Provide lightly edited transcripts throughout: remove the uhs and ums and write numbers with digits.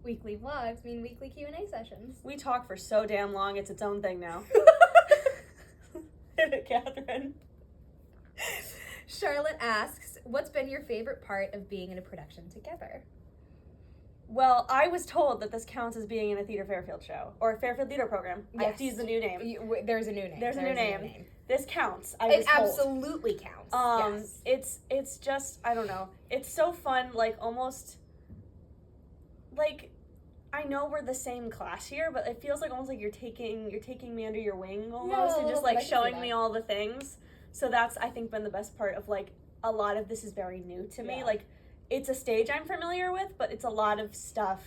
Weekly vlogs mean weekly Q&A sessions. We talk for so damn long, it's its own thing now. Hit it, Catherine. Charlotte asks, what's been your favorite part of being in a production together? Well, I was told that this counts as being in a Theater Fairfield show, or a Fairfield Theater program. Yes. I have to use the new name. There's a new name. There's a new name. This counts. It absolutely counts. Yes. It's just, I don't know. It's so fun, like, almost, like, I know we're the same class here, but it feels like almost like you're taking me under your wing almost, and just, like, showing me all the things. So that's, I think, been the best part of, like, a lot of this is very new to me. Like, it's a stage I'm familiar with, but it's a lot of stuff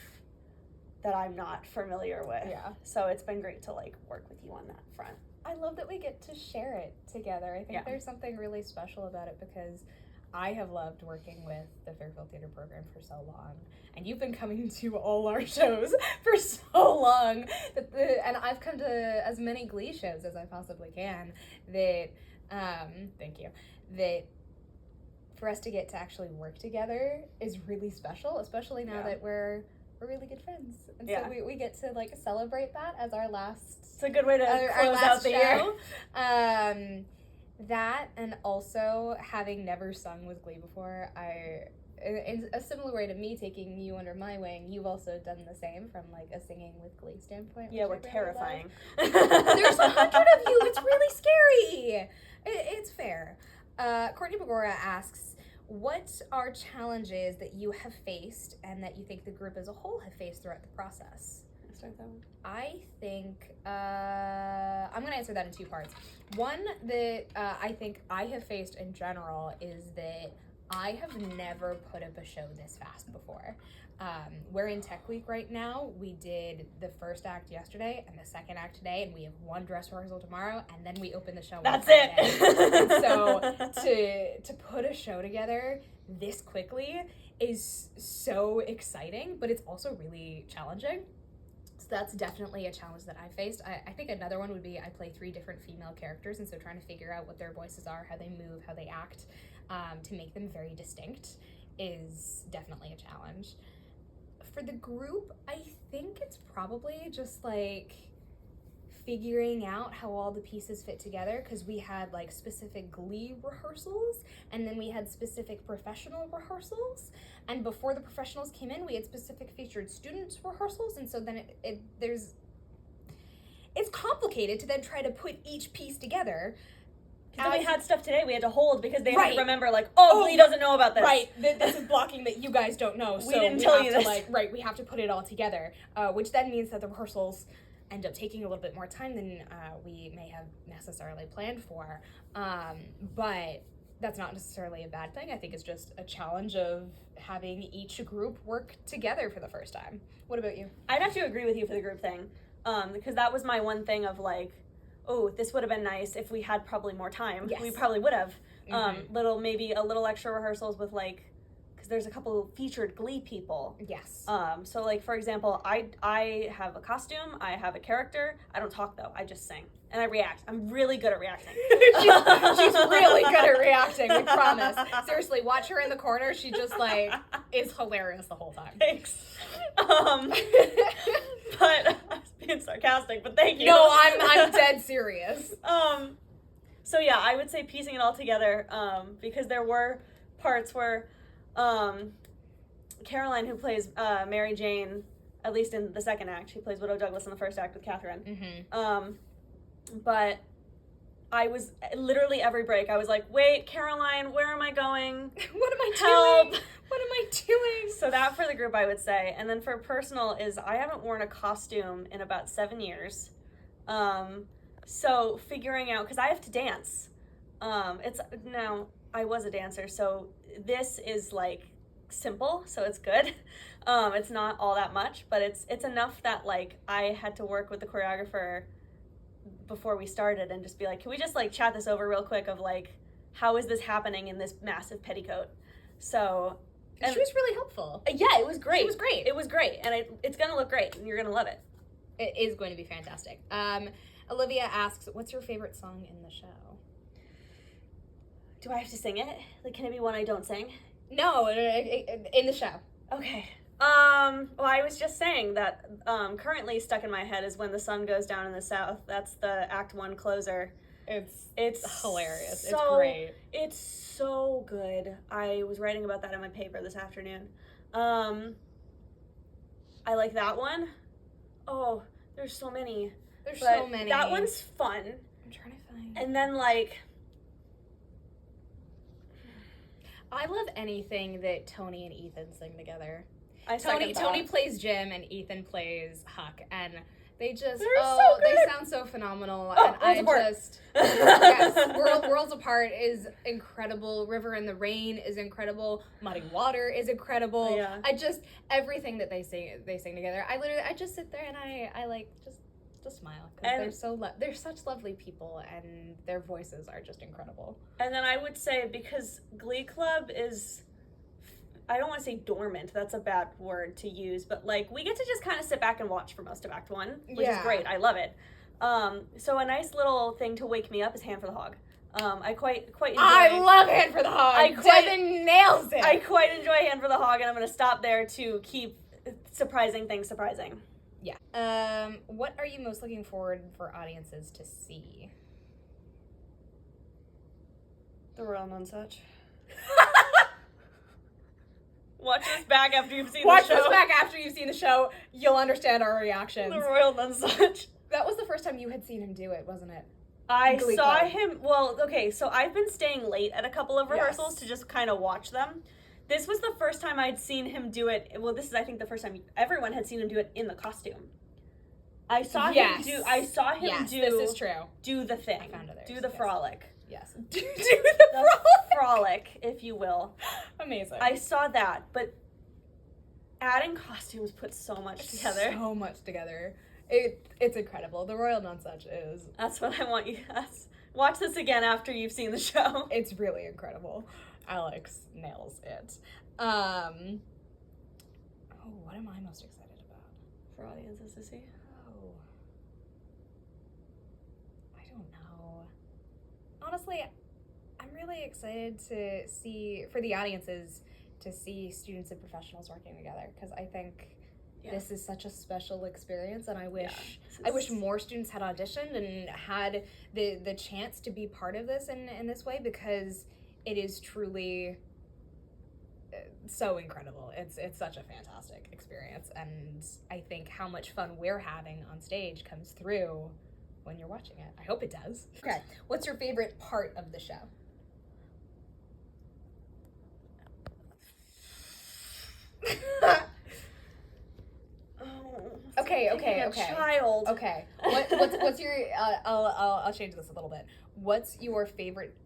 that I'm not familiar with. Yeah. So it's been great to, like, work with you on that front. I love that we get to share it together. I think there's something really special about it because I have loved working with the Fairfield Theater program for so long, and you've been coming to all our shows for so long, and I've come to as many Glee shows as I possibly can, that, thank you, that for us to get to actually work together is really special, especially now that we're really good friends. And so we get to, like, celebrate that as our last... It's a good way to close out the year. That, and also having never sung with Glee before, in a similar way to me taking you under my wing, you've also done the same from, like, a singing with Glee standpoint. Yeah, we're terrifying. There's 100 of you. It's really scary. It's fair. Courtney Begora asks, what are challenges that you have faced and that you think the group as a whole have faced throughout the process? I'll start that one. I think, I'm going to answer that in two parts. One that I think I have faced in general is that I have never put up a show this fast before. We're in Tech Week right now. We did the first act yesterday and the second act today, and we have one dress rehearsal tomorrow, and then we open the show. That's it. And so to put a show together this quickly is so exciting, but it's also really challenging. So that's definitely a challenge that I faced. I think another one would be I play 3 different female characters, and so trying to figure out what their voices are, how they move, how they act, to make them very distinct is definitely a challenge. For the group, I think it's probably just, like, figuring out how all the pieces fit together, because we had, like, specific Glee rehearsals, and then we had specific professional rehearsals, and before the professionals came in, we had specific featured students rehearsals, and so then it's complicated to then try to put each piece together. And we had stuff today we had to hold because they had to remember, like, Glee doesn't know about this. Right, this is blocking that you guys don't know, so we didn't tell you this. We have to put it all together, which then means that the rehearsals end up taking a little bit more time than we may have necessarily planned for, but that's not necessarily a bad thing. I think it's just a challenge of having each group work together for the first time. What about you? I'd have to agree with you for the group thing, because that was my one thing of, like, this would have been nice if we had probably more time. Yes. We probably would have. Maybe a little extra rehearsals with, like, because there's a couple featured Glee people. Yes. So, like, for example, I have a costume, I have a character. I don't talk, though. I just sing. And I react. I'm really good at reacting. she's really good at reacting, we promise. Seriously, watch her in the corner. She just, like, is hilarious the whole time. Thanks. But I was being sarcastic, but thank you. No, I'm dead serious. So yeah, I would say piecing it all together, because there were parts where Caroline, who plays Mary Jane, at least in the second act, she plays Widow Douglas in the first act with Catherine. But I was literally every break, I was like, wait, Caroline, where am I going? What am I Help. doing? What am I doing? So that for the group, I would say. And then for personal is I haven't worn a costume in about 7 years. So figuring out, because I have to dance. I was a dancer, so this is, like, simple, so it's good. It's not all that much, but it's enough that, like, I had to work with the choreographer before we started and just be like, can we just, like, chat this over real quick of, like, how is this happening in this massive petticoat? So... And she was really helpful. Yeah, it was great. She was great. It was great, and it's going to look great, and you're going to love it. It is going to be fantastic. Olivia asks, what's your favorite song in the show? Do I have to sing it? Like, can it be one I don't sing? No, in the show. Okay. Well, I was just saying that currently stuck in my head is When the Sun Goes Down in the South. That's the Act 1 closer. It's hilarious. So, it's great. It's so good. I was writing about that in my paper this afternoon. I like that one. Oh, there's so many. There's so many. That one's fun. I'm trying to find. And then like, I love anything that Tony and Ethan sing together. Tony plays Jim and Ethan plays Huck, and they just so good. They sound so phenomenal. Oh, And yes, Worlds Apart is incredible. River in the Rain is incredible. Muddy Water is incredible. Yeah. Everything that they sing together. I just sit there and I like just smile because they're such lovely people and their voices are just incredible. And then I would say, because Glee Club is, I don't want to say dormant, that's a bad word to use, but like we get to just kind of sit back and watch for most of Act 1, which is great. I love it. So a nice little thing to wake me up is Hand for the Hog. I quite enjoy. I love Hand for the Hog. Devin nails it. I quite enjoy Hand for the Hog, and I'm going to stop there to keep surprising things surprising. Yeah. What are you most looking forward for audiences to see? The Royal Nunsuch. Watch us back after you've seen the show. Watch us back after you've seen the show. You'll understand our reactions. The Royal Nunsuch. That was the first time you had seen him do it, wasn't it? I saw him, well, okay, so I've been staying late at a couple of rehearsals to just kind of watch them. This was the first time I'd seen him do it. Well, this is, I think, the first time everyone had seen him do it in the costume. I saw him do. This is true. Do the thing. I found it. Do the frolic. Yes. Do the frolic, if you will. Amazing. I saw that, but adding costumes puts so much together. So much together. It's incredible. The Royal Nunsuch is. That's what I want you guys. Watch this again after you've seen the show. It's really incredible. Alex nails it. What am I most excited about? For audiences to see? Oh. I don't know. Honestly, I'm really excited to see, for the audiences, to see students and professionals working together, because I think this is such a special experience, and I wish more students had auditioned and had the chance to be part of this in this way, because it is truly so incredible. It's such a fantastic experience, and I think how much fun we're having on stage comes through when you're watching it. I hope it does. Okay, what's your favorite part of the show? Okay. Child. Okay. What's your? I'll change this a little bit. What's your favorite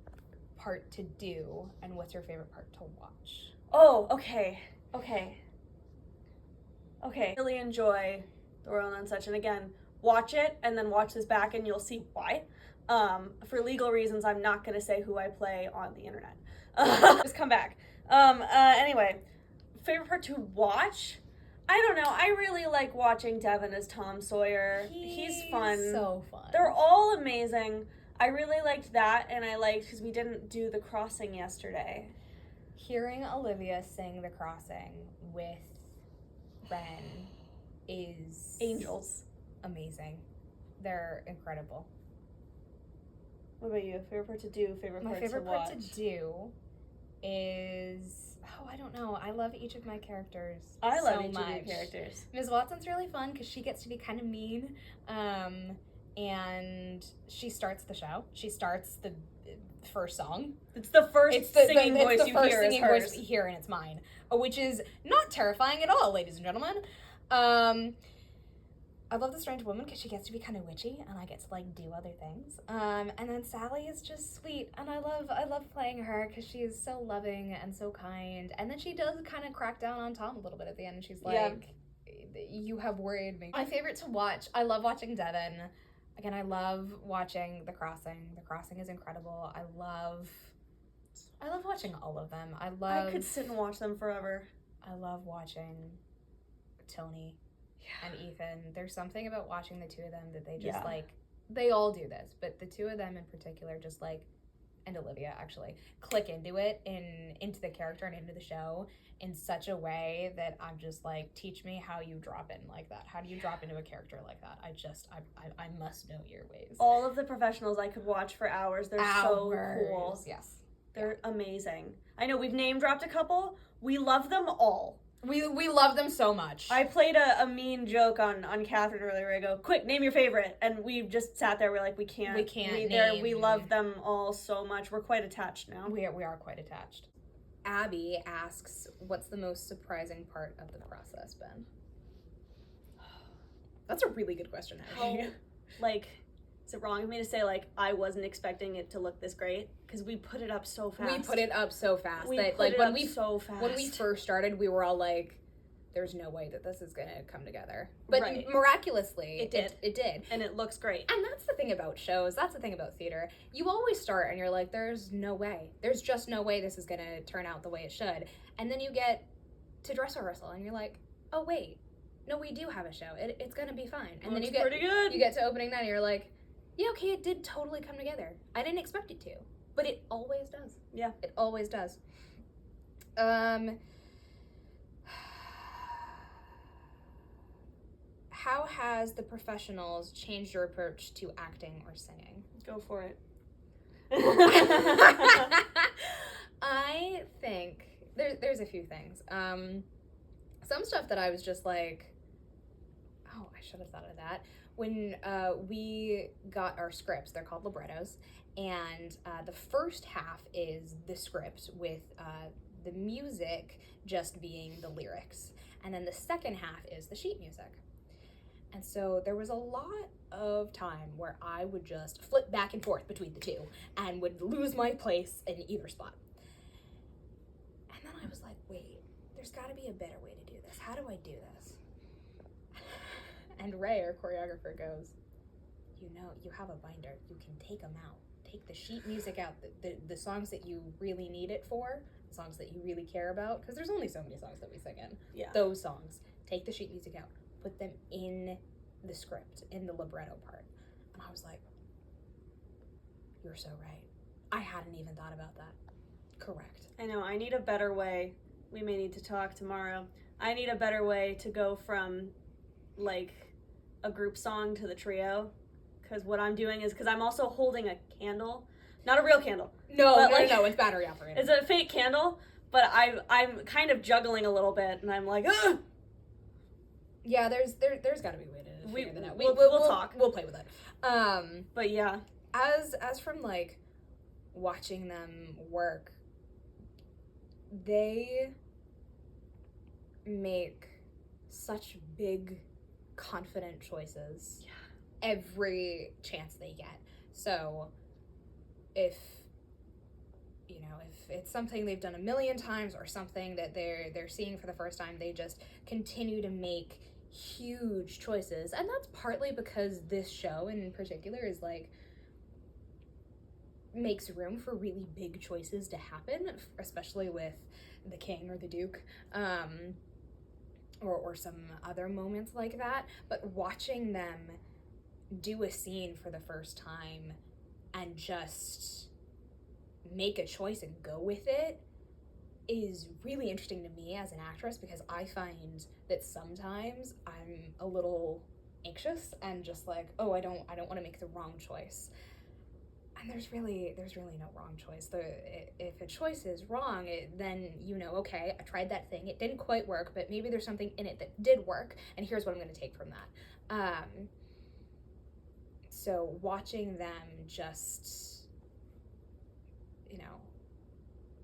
part to do, and what's your favorite part to watch? Oh, okay. Really enjoy The Royal Nunsuch, and again, watch it and then watch this back, and you'll see why. For legal reasons, I'm not gonna say who I play on the internet. Just come back. Anyway, favorite part to watch? I don't know. I really like watching Devin as Tom Sawyer. He's fun. So fun. They're all amazing. I really liked that, and I liked, because we didn't do The Crossing yesterday. Hearing Olivia sing The Crossing with Ren is angels. Amazing. They're incredible. What about you? Favorite part to do? My favorite part to do is, I don't know. I love each of my characters. I love so each much. of your characters. Ms. Watson's really fun because she gets to be kind of mean, and she starts the show. She starts the first song. It's the first singing voice you hear is hers. Voice you hear, and it's mine, which is not terrifying at all, ladies and gentlemen. I love the Strange Woman because she gets to be kind of witchy, and I get to like do other things. And then Sally is just sweet, and I love playing her because she is so loving and so kind. And then she does kind of crack down on Tom a little bit at the end, and she's like, "You have worried me." My favorite to watch, I love watching Devin. Again, I love watching The Crossing. The Crossing is incredible. I love watching all of them. I could sit and watch them forever. I love watching Tony and Ethan. There's something about watching the two of them that they just like, they all do this, but the two of them in particular just like and Olivia actually click into it, into the character and into the show in such a way that I'm just like, teach me how you drop in like that. How do you drop into a character like that? I must know your ways. All of the professionals I could watch for hours. They're so cool. Yes. They're amazing. I know we've name dropped a couple. We love them all. We love them so much. I played a mean joke on Catherine earlier where I go, quick, name your favorite. And we just sat there, we're like, we can't name. We love them all so much. We're quite attached now. We are quite attached. Abby asks, what's the most surprising part of the process been? That's a really good question, Abby. Like, is it wrong of me to say, like, I wasn't expecting it to look this great? Because we put it up so fast. We put it up so fast. When we first started, we were all like, there's no way that this is going to come together. But miraculously, it did. It did. And it looks great. And that's the thing about shows. That's the thing about theater. You always start and you're like, there's no way. There's just no way this is going to turn out the way it should. And then you get to dress rehearsal and you're like, oh, wait. No, we do have a show. It's going to be fine. And then you get pretty good. You get to opening night and you're like, yeah, okay, it did totally come together. I didn't expect it to. But it always does. Yeah. It always does. How has the professionals changed your approach to acting or singing? Go for it. I think there's a few things. Some stuff that I was just like, oh, I should have thought of that. When we got our scripts, they're called librettos, and the first half is the script with the music just being the lyrics, and then the second half is the sheet music. And so there was a lot of time where I would just flip back and forth between the two and would lose my place in either spot. And then I was like, wait, there's got to be a better way to do this. How do I do this? And Ray, our choreographer, goes, you know, you have a binder. You can take them out. Take the sheet music out, the songs that you really need it for, the songs that you really care about, because there's only so many songs that we sing in. Yeah. Those songs. Take the sheet music out. Put them in the script, in the libretto part. And I was like, you're so right. I hadn't even thought about that. Correct. I know, I need a better way. We may need to talk tomorrow. I need a better way to go from, like, a group song to the trio. Because what I'm doing is, because I'm also holding a candle. Not a real candle. No, it's battery operated. It's a fake candle, but I'm kind of juggling a little bit, and I'm like, ugh! Yeah, there's got to be a way to figure that out. We'll talk. We'll play with it. But yeah, as from like watching them work, they make such big, confident choices every chance they get. So if it's something they've done a million times or something that they're seeing for the first time, they just continue to make huge choices. And that's partly because this show in particular is like makes room for really big choices to happen, especially with the king or the duke, or some other moments like that. But watching them do a scene for the first time and just make a choice and go with it is really interesting to me as an actress, because I find that sometimes I'm a little anxious and just like, oh, I don't want to make the wrong choice. And there's really no wrong choice. If a choice is wrong, then okay, I tried that thing, it didn't quite work, but maybe there's something in it that did work, and here's what I'm going to take from that. So watching them just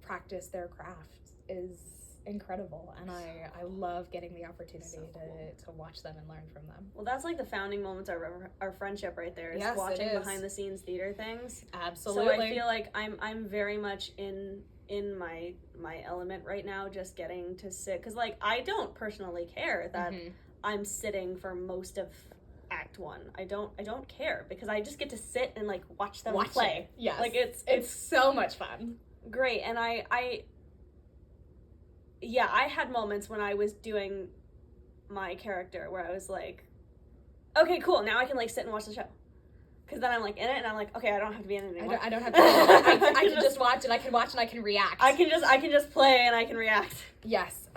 practice their craft is incredible, and I love getting the opportunity to watch them and learn from them. Well, that's like the founding moments of our friendship right there, is watching behind the scenes theater things. Absolutely. So I feel like I'm very much in my element right now, just getting to sit, because like I don't personally care that I'm sitting for most of Act 1. I don't care, because I just get to sit and like watch them play. Yes. Like it's so much fun. Great. And I had moments when I was doing my character where I was like, okay, cool, now I can like sit and watch the show. Because then I'm like in it, and I'm like, okay, I don't have to be in it anymore. I don't have to. I can just watch it. I can watch and I can react. I can just play and I can react. Yes.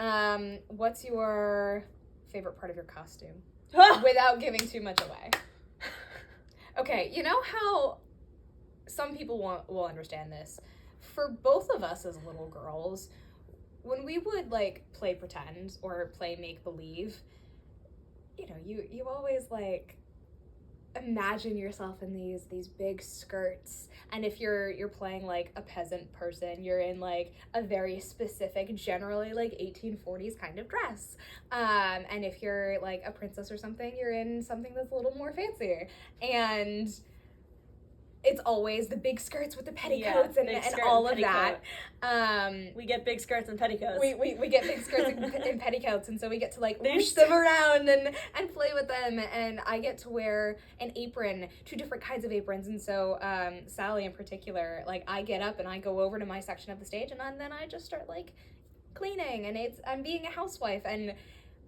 What's your favorite part of your costume? Without giving too much away. Okay, you know how some people will understand this. For both of us as little girls, when we would like play pretend or play make believe, you know, you always like imagine yourself in these big skirts, and if you're playing like a peasant person, you're in like a very specific, generally like 1840s kind of dress, and if you're like a princess or something, you're in something that's a little more fancy, and it's always the big skirts with the petticoats and all of that. We get big skirts and petticoats. We get big skirts and petticoats, and so we get to like whoosh them around and play with them. And I get to wear an apron, 2 different kinds of aprons. And so Sally in particular, like I get up and I go over to my section of the stage, and then I just start like cleaning, and I'm being a housewife, and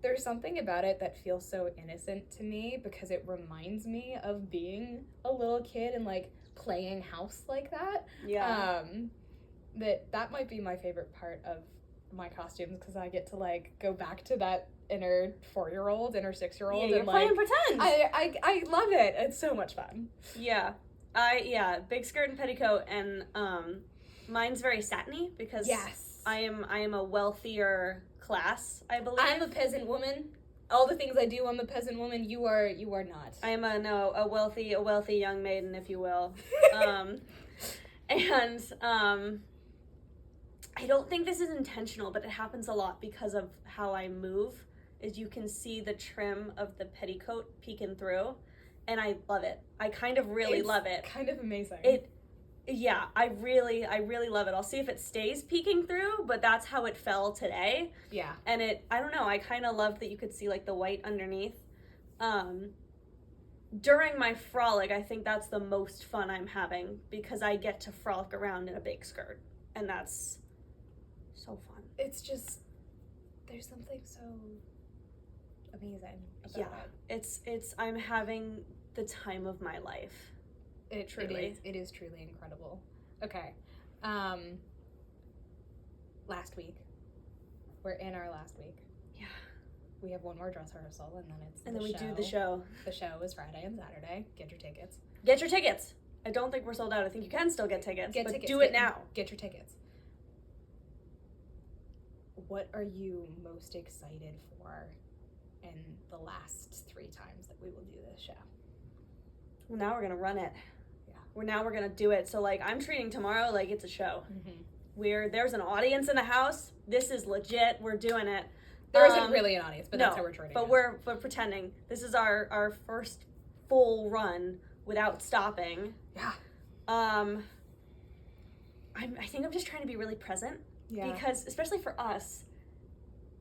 there's something about it that feels so innocent to me because it reminds me of being a little kid and like playing house like that. Yeah. That might be my favorite part of my costumes, because I get to like go back to that inner 4-year-old, inner 6-year-old. Yeah, you're and playing like, pretend. I love it. It's so much fun. Yeah. Big skirt and petticoat, and mine's very satiny because yes, I am a wealthier class, I believe. I'm a peasant woman. All the things I do, I'm a peasant woman. You are not. I am a wealthy young maiden, if you will. I don't think this is intentional, but it happens a lot because of how I move. Is you can see the trim of the petticoat peeking through, and I love it. I kind of really love it. Kind of amazing. Yeah, I really love it. I'll see if it stays peeking through, but that's how it fell today. Yeah. And I don't know, I kind of loved that you could see like the white underneath. During my frolic, I think that's the most fun I'm having because I get to frolic around in a big skirt, and that's so fun. It's just, there's something so amazing about it. I'm having the time of my life. It is truly incredible. Okay. Last week. We're in our last week. Yeah. We have one more dress rehearsal, and then it's we do the show. The show is Friday and Saturday. Get your tickets. Get your tickets. I don't think we're sold out. I think you can still get tickets. Do it now. Get your tickets. What are you most excited for in the last 3 times that we will do this show? Well, now we're going to run it. Yeah. We're going to do it. So, like, I'm treating tomorrow like it's a show. Mm-hmm. There's an audience in the house. This is legit. We're doing it. There isn't really an audience, but that's how we're treating it. But we're pretending. This is our first full run without stopping. Yeah. I think I'm just trying to be really present. Yeah. Because especially for us,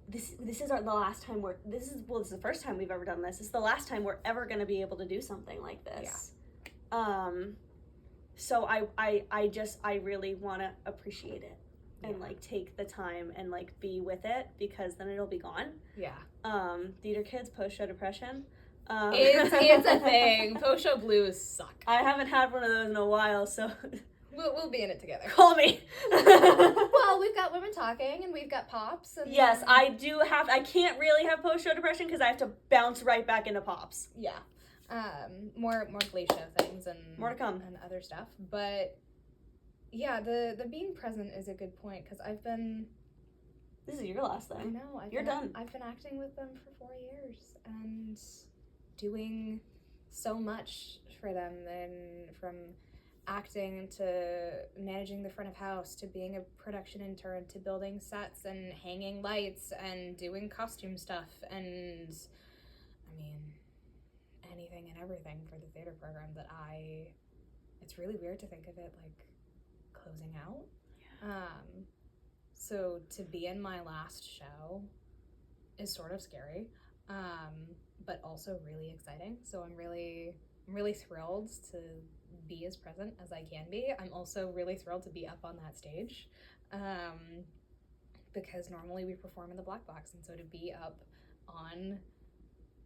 this is the last time this is the first time we've ever done this. It's the last time we're ever going to be able to do something like this. Yeah. So I really want to appreciate it and like take the time and like be with it, because then it'll be gone. Yeah. Theater kids, post-show depression. It's a thing. Post-show blues suck. I haven't had one of those in a while, so we'll be in it together. Call me. Well, we've got Women Talking, and we've got Pops. And yes, I can't really have post-show depression because I have to bounce right back into Pops. Yeah. More Glee show things and more to come and other stuff. But yeah, the being present is a good point, because this is your last thing. I know. You're done. I've been acting with them for 4 years and doing so much for them, and from acting to managing the front of house to being a production intern to building sets and hanging lights and doing costume stuff, and I mean anything and everything for the theater program that it's really weird to think of it like closing out. Yeah. So to be in my last show is sort of scary, but also really exciting. So I'm really thrilled to be as present as I can be. I'm also really thrilled to be up on that stage, because normally we perform in the black box, and so to be up on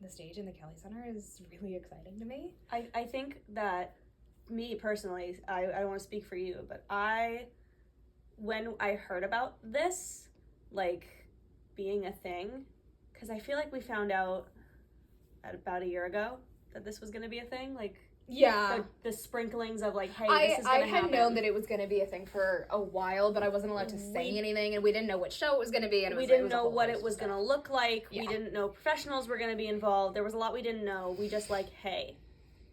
the stage in the Kelly Center is really exciting to me. I think that me personally, I don't want to speak for you, but when I heard about this, like, being a thing, because I feel like we found out about a year ago that this was going to be a thing, like, yeah, the sprinklings of, like, hey, this is going to happen. I had known that it was going to be a thing for a while, but I wasn't allowed to say anything, and we didn't know what show it was going to be, and we didn't know what it was going to look like. Yeah. We didn't know professionals were going to be involved. There was a lot we didn't know. We just, like, hey,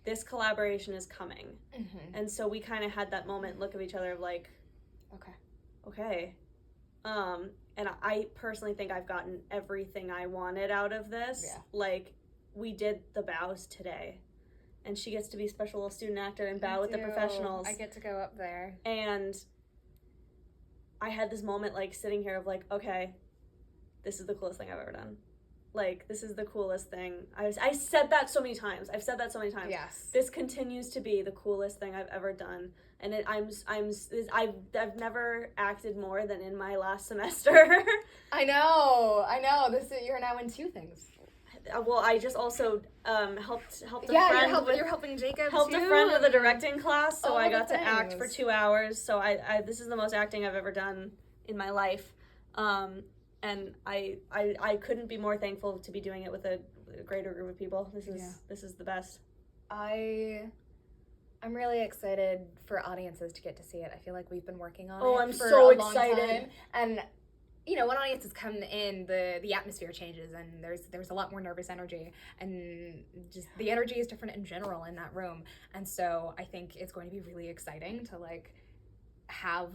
this collaboration is coming. Mm-hmm. And so we kind of had that moment, look at each other of, like, okay. And I personally think I've gotten everything I wanted out of this. Yeah. Like, we did the bows today. And she gets to be special little student actor and bow with the professionals. I get to go up there. And I had this moment, like, sitting here of, like, okay, this is the coolest thing I've ever done. Like, this is the coolest thing. I said that so many times. I've said that so many times. Yes. This continues to be the coolest thing I've ever done. And I've never acted more than in my last semester. I know. You're now in 2 things. Well, I just also helped a friend. You're helping Jacob helped too. A friend with a directing class, so I got to act for 2 hours. So I this is the most acting I've ever done in my life, and I couldn't be more thankful to be doing it with a greater group of people. This is the best. I'm really excited for audiences to get to see it. I feel like we've been working on it I'm for so a excited. Long time. And you know, when audiences come in, the atmosphere changes, and there's a lot more nervous energy, and just the energy is different in general in that room. And so I think it's going to be really exciting to, like, have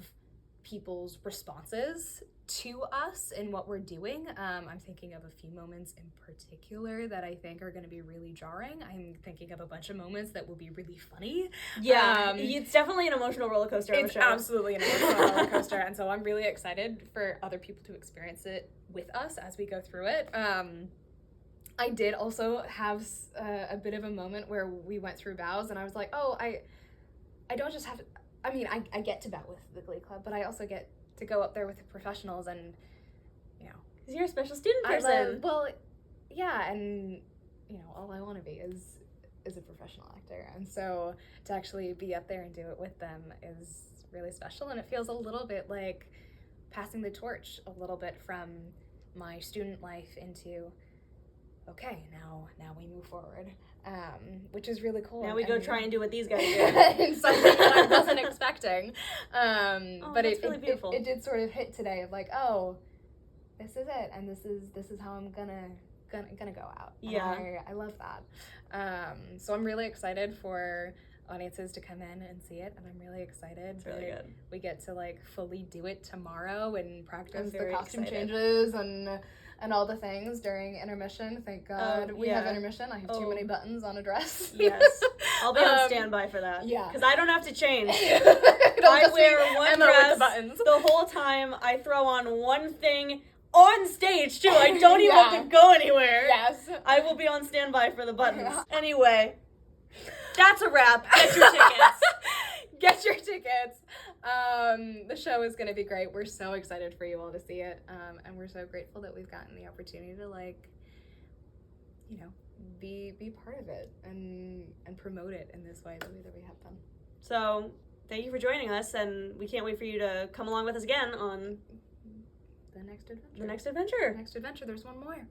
people's responses to us and what we're doing. I'm thinking of a few moments in particular that I think are going to be really jarring. I'm thinking of a bunch of moments that will be really funny. Yeah, it's definitely an emotional roller coaster. It's absolutely an emotional roller coaster, and so I'm really excited for other people to experience it with us as we go through it. I did also have a bit of a moment where we went through bows, and I was like, oh, I don't just have to, I mean, I get to bow with the Glee Club, but I also get to go up there with the professionals, and, you know, because you're a special student person. Yeah, and, you know, all I want to be is a professional actor, and so to actually be up there and do it with them is really special, and it feels a little bit like passing the torch a little bit from my student life into, okay, now we move forward, which is really cool. Now we go try and do what these guys do. It's something that I wasn't expecting. But it's really beautiful. It did sort of hit today of, like, oh, this is it, and this is how I'm gonna go out. Yeah. And I love that. So I'm really excited for audiences to come in and see it, and I'm really excited. It's really good. We get to, like, fully do it tomorrow and practice the costume excited. Changes and all the things during intermission. Thank God we have intermission. I have too many buttons on a dress. Yes. I'll be on standby for that. Yeah. Because I don't have to change. I wear one dress with the buttons the whole time. I throw on one thing on stage, too. I don't even have to go anywhere. Yes. I will be on standby for the buttons. Anyway, that's a wrap. Get your tickets. Get your tickets. The show is going to be great. We're so excited for you all to see it. And we're so grateful that we've gotten the opportunity to, like, you know, be part of it and promote it in this way, the way that we have done. So, thank you for joining us, and we can't wait for you to come along with us again on The next adventure. The next adventure. There's one more.